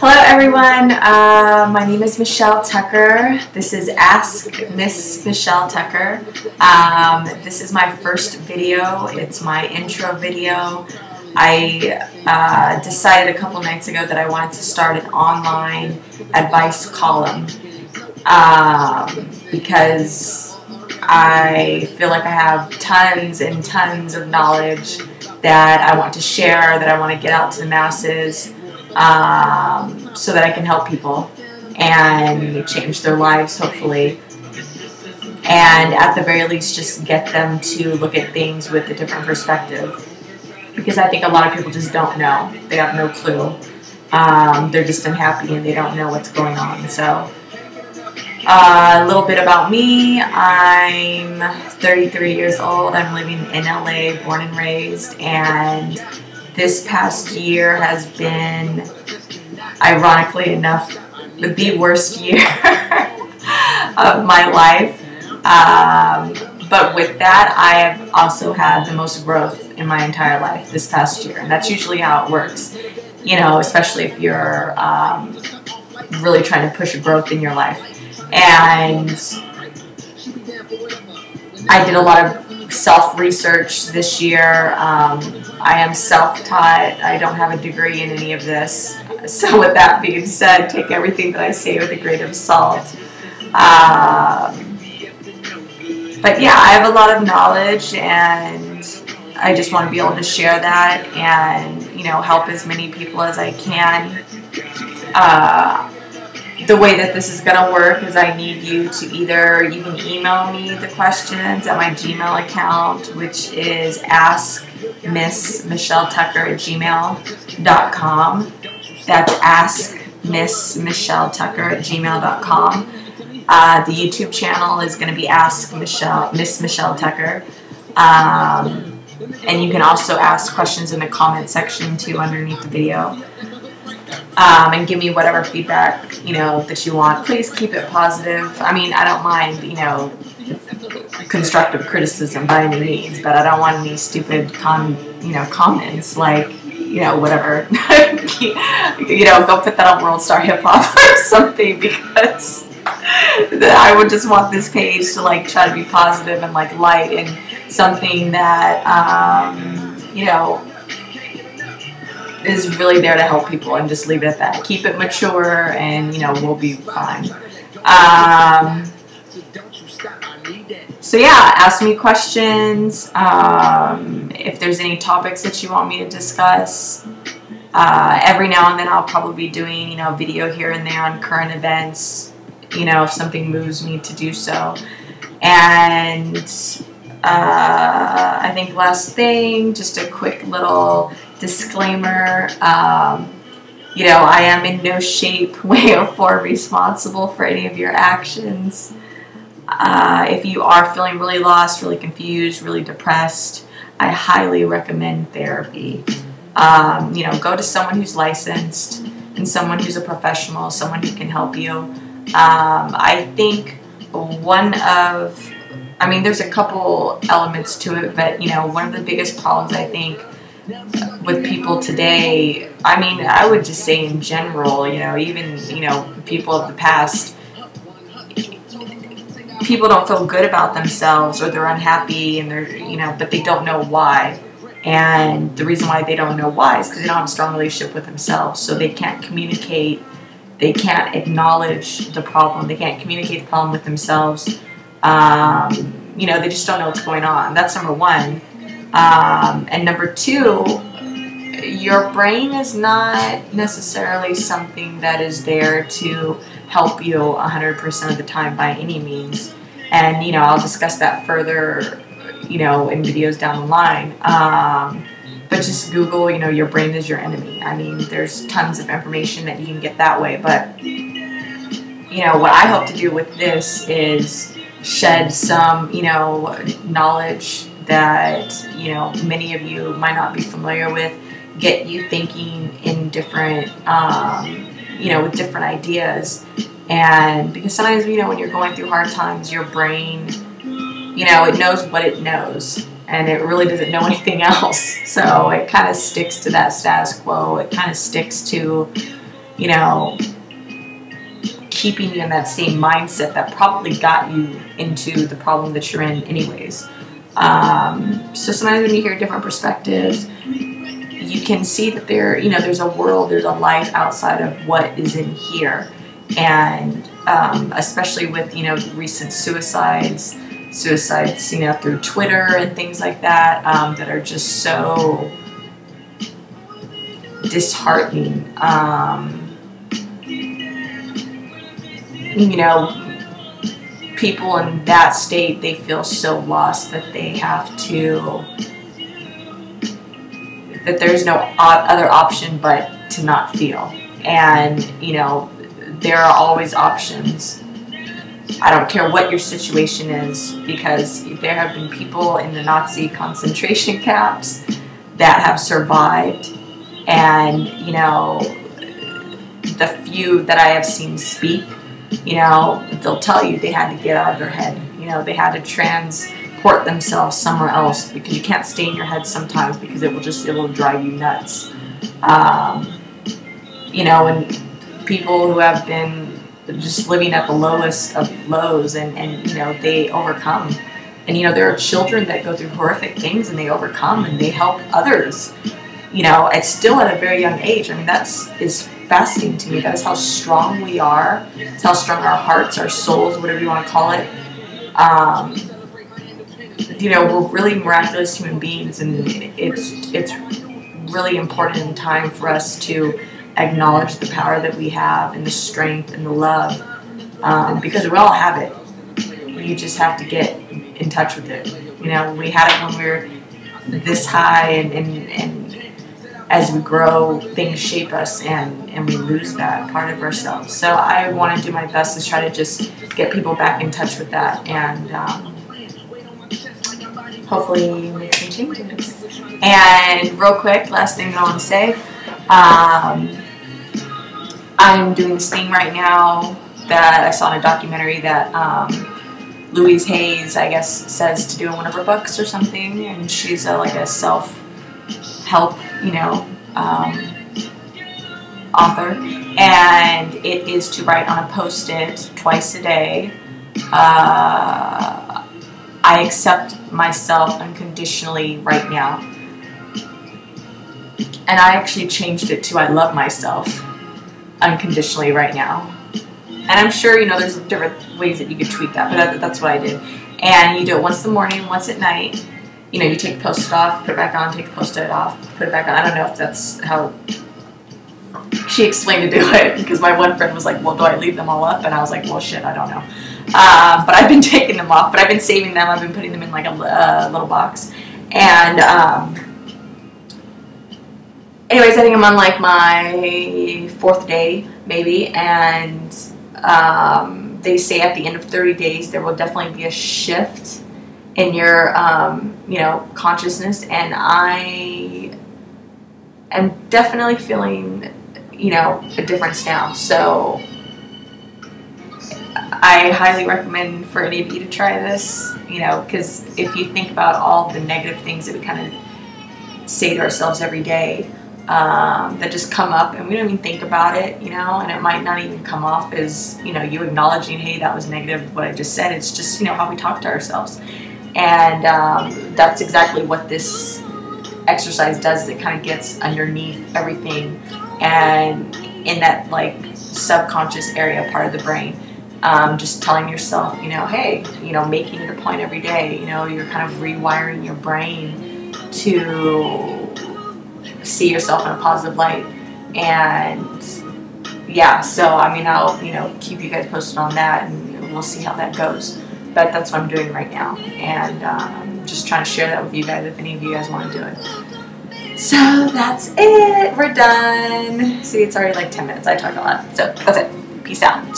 Hello everyone, my name is Michelle Tucker. This is Ask Miss Michelle Tucker. This is my first video. It's my intro video. I decided a couple nights ago that I wanted to start an online advice column because I feel like I have tons and tons of knowledge that I want to share, that I want to get out to the masses. So that I can help people and change their lives, hopefully, and at the very least just get them to look at things with a different perspective, because I think a lot of people just don't know. They have no clue. They're just unhappy and they don't know what's going on. So a little bit about me. I'm 33 years old. I'm living in LA, born and raised, and this past year has been, ironically enough, the worst year of my life. But with that, I have also had the most growth in my entire life this past year. And that's usually how it works, you know, especially if you're really trying to push a growth in your life. And I did a lot of self-research this year. I am self-taught. I don't have a degree in any of this. So with that being said, take everything that I say with a grain of salt. But yeah, I have a lot of knowledge, and I just want to be able to share that and, you know, help as many people as I can. The way that this is going to work is I need you to either, you can email me the questions at my Gmail account, which is askmissmichelletucker@gmail.com. That's askmissmichelletucker@gmail.com. The YouTube channel is going to be Ask Miss Michelle Tucker. And you can also ask questions in the comment section too underneath the video. And give me whatever feedback, you know, that you want. Please keep it positive. I mean, I don't mind, you know, constructive criticism by any means, but I don't want any stupid comments like, you know, whatever. You know, go put that on World Star Hip Hop or something, because I would just want this page to like try to be positive and like light and something that you know, is really there to help people, and just leave it at that. Keep it mature, and you know, we'll be fine. So yeah, ask me questions. If there's any topics that you want me to discuss, every now and then I'll probably be doing, you know, video here and there on current events, you know, if something moves me to do so. And I think last thing, just a quick little disclaimer, you know, I am in no shape, way, or form responsible for any of your actions. If you are feeling really lost, really confused, really depressed, I highly recommend therapy. You know, go to someone who's licensed and someone who's a professional, someone who can help you. I think I mean, there's a couple elements to it, but, you know, one of the biggest problems, I think, with people today, I mean, I would just say in general, you know, even, you know, people of the past, people don't feel good about themselves, or they're unhappy, and they're, you know, but they don't know why. And the reason why they don't know why is because they don't have a strong relationship with themselves, so they can't communicate, they can't acknowledge the problem, they can't communicate the problem with themselves. You know, they just don't know what's going on. That's number one. And number two, your brain is not necessarily something that is there to help you 100% of the time by any means. And, you know, I'll discuss that further, you know, in videos down the line. But just Google, you know, your brain is your enemy. I mean, there's tons of information that you can get that way. But, you know, what I hope to do with this is shed some, you know, knowledge that, you know, many of you might not be familiar with, get you thinking in different, you know, with different ideas. And because sometimes, you know, when you're going through hard times, your brain, you know, it knows what it knows, and it really doesn't know anything else. So it kind of sticks to that status quo. It kind of sticks to, you know, keeping you in that same mindset that probably got you into the problem that you're in anyways. So sometimes when you hear different perspectives, you can see that there's a world, there's a life outside of what is in here. And especially with, recent suicides, through Twitter and things like that, that are just so disheartening. People in that state, they feel so lost that that there's no other option but to not feel. And, there are always options. I don't care what your situation is, because there have been people in the Nazi concentration camps that have survived, and, the few that I have seen speak, they'll tell you they had to get out of their head. They had to transport themselves somewhere else, because you can't stay in your head sometimes, because it will drive you nuts. And people who have been just living at the lowest of lows, and they overcome. And, there are children that go through horrific things, and they overcome, and they help others. It's still at a very young age. I mean, is fascinating to me. That is how strong we are. It's how strong our hearts, our souls, whatever you want to call it. We're really miraculous human beings, and it's really important in time for us to acknowledge the power that we have, and the strength and the love, because we all have it. You just have to get in touch with it. We had it when we were this high, and as we grow, things shape us, and we lose that part of ourselves. So I want to do my best to try to just get people back in touch with that, and hopefully make some changes. And real quick, last thing that I want to say, I'm doing this thing right now that I saw in a documentary that Louise Hayes, I guess, says to do in one of her books or something, and she's like a self-help, author, and it is to write on a Post-it twice a day, I accept myself unconditionally right now. And I actually changed it to I love myself unconditionally right now. And I'm sure, there's different ways that you could tweak that, but that's what I did. And you do it once in the morning, once at night. You take the Post-it off, put it back on, take the Post-it off, put it back on. I don't know if that's how she explained to do it, because my one friend was like, well, do I leave them all up? And I was like, well, shit, I don't know. But I've been taking them off, but I've been saving them. I've been putting them in like a little box. And anyways, I think I'm on like my 4th day, maybe, and they say at the end of 30 days there will definitely be a shift in your, consciousness, and I am definitely feeling, a difference now. So I highly recommend for any of you to try this, because if you think about all the negative things that we kind of say to ourselves every day, that just come up, and we don't even think about it, and it might not even come off as, you acknowledging, hey, that was negative, what I just said. It's just, how we talk to ourselves. And that's exactly what this exercise does, is it kind of gets underneath everything, and in that, like, subconscious area part of the brain, just telling yourself, hey, making it a point every day, you're kind of rewiring your brain to see yourself in a positive light. And yeah, so I mean, I'll keep you guys posted on that, and we'll see how that goes. But that's what I'm doing right now, and just trying to share that with you guys if any of you guys want to do it. So that's it. We're done. See, it's already like 10 minutes. I talk a lot. So that's it. Peace out.